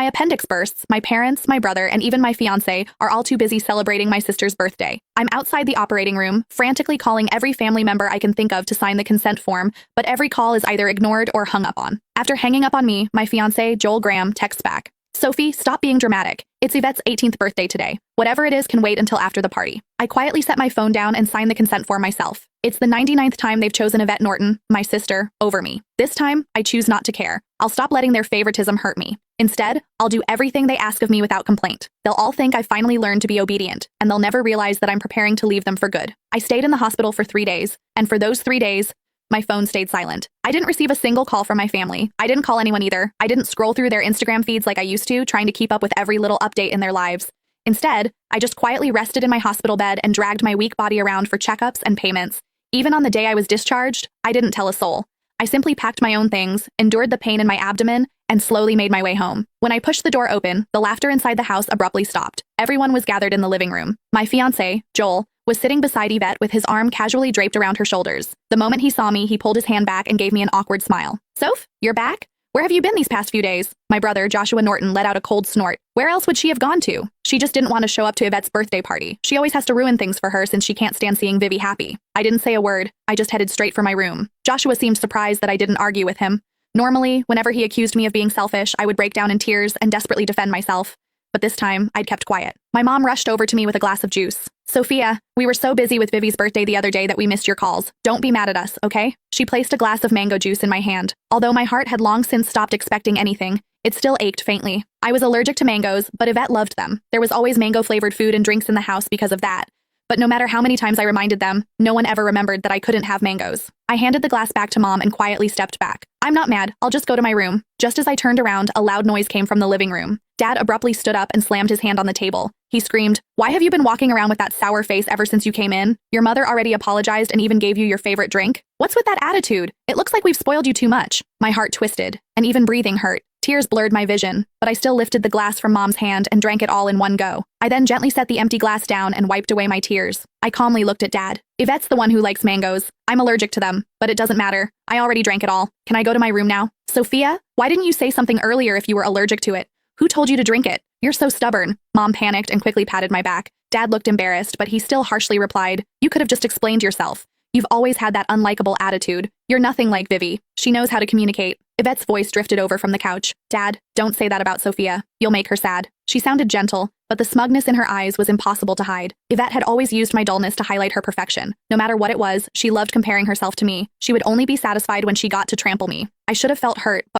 my appendix bursts, my parents, my brother, and even my fiancé are all too busy celebrating my sister's birthday. I'm outside the operating room, frantically calling every family member I can think of to sign the consent form, but every call is either ignored or hung up on. After hanging up on me, my fiancé, Joel Graham, texts back. Sophie, stop being dramatic. It's Yvette's 18th birthday today. Whatever it is can wait until after the party. I quietly set my phone down and sign the consent form myself. It's the 99th time they've chosen Yvette Norton, my sister, over me. This time, I choose not to care. I'll stop letting their favoritism hurt me. Instead, I'll do everything they ask of me without complaint. They'll all think I finally learned to be obedient, and they'll never realize that I'm preparing to leave them for good. I stayed in the hospital for 3 days, and for those 3 days, my phone stayed silent. I didn't receive a single call from my family. I didn't call anyone either. I didn't scroll through their Instagram feeds like I used to, trying to keep up with every little update in their lives. Instead, I just quietly rested in my hospital bed and dragged my weak body around for checkups and payments. Even on the day I was discharged, I didn't tell a soul. I simply packed my own things, endured the pain in my abdomen, and slowly made my way home. When I pushed the door open, the laughter inside the house abruptly stopped. Everyone was gathered in the living room. My fiancé, Joel, was sitting beside Yvette with his arm casually draped around her shoulders. The moment he saw me, he pulled his hand back and gave me an awkward smile. Soph, you're back? Where have you been these past few days? My brother, Joshua Norton, let out a cold snort. Where else would she have gone to? She just didn't want to show up to Yvette's birthday party. She always has to ruin things for her since she can't stand seeing Vivi happy. I didn't say a word. I just headed straight for my room. Joshua seemed surprised that I didn't argue with him. Normally, whenever he accused me of being selfish, I would break down in tears and desperately defend myself. But this time, I'd kept quiet. My mom rushed over to me with a glass of juice. Sophia, we were so busy with Vivi's birthday the other day that we missed your calls. Don't be mad at us, okay? She placed a glass of mango juice in my hand. Although my heart had long since stopped expecting anything, it still ached faintly. I was allergic to mangoes, but Yvette loved them. There was always mango-flavored food and drinks in the house because of that. But no matter how many times I reminded them, no one ever remembered that I couldn't have mangoes. I handed the glass back to Mom and quietly stepped back. I'm not mad, I'll just go to my room. Just as I turned around, a loud noise came from the living room. Dad abruptly stood up and slammed his hand on the table. He screamed, "Why have you been walking around with that sour face ever since you came in? Your mother already apologized and even gave you your favorite drink? What's with that attitude? It looks like we've spoiled you too much." My heart twisted, and even breathing hurt. Tears blurred my vision, but I still lifted the glass from Mom's hand and drank it all in one go. I then gently set the empty glass down and wiped away my tears. I calmly looked at Dad. Yvette's the one who likes mangoes. I'm allergic to them, but it doesn't matter. I already drank it all. Can I go to my room now? Sophia, why didn't you say something earlier if you were allergic to it? Who told you to drink it? You're so stubborn. Mom panicked and quickly patted my back. Dad looked embarrassed, but he still harshly replied, "You could have just explained yourself. You've always had that unlikable attitude. You're nothing like Vivi. She knows how to communicate." Yvette's voice drifted over from the couch. "Dad, don't say that about Sophia. You'll make her sad." She sounded gentle, but the smugness in her eyes was impossible to hide. Yvette had always used my dullness to highlight her perfection. No matter what it was, she loved comparing herself to me. She would only be satisfied when she got to trample me. I should have felt hurt, but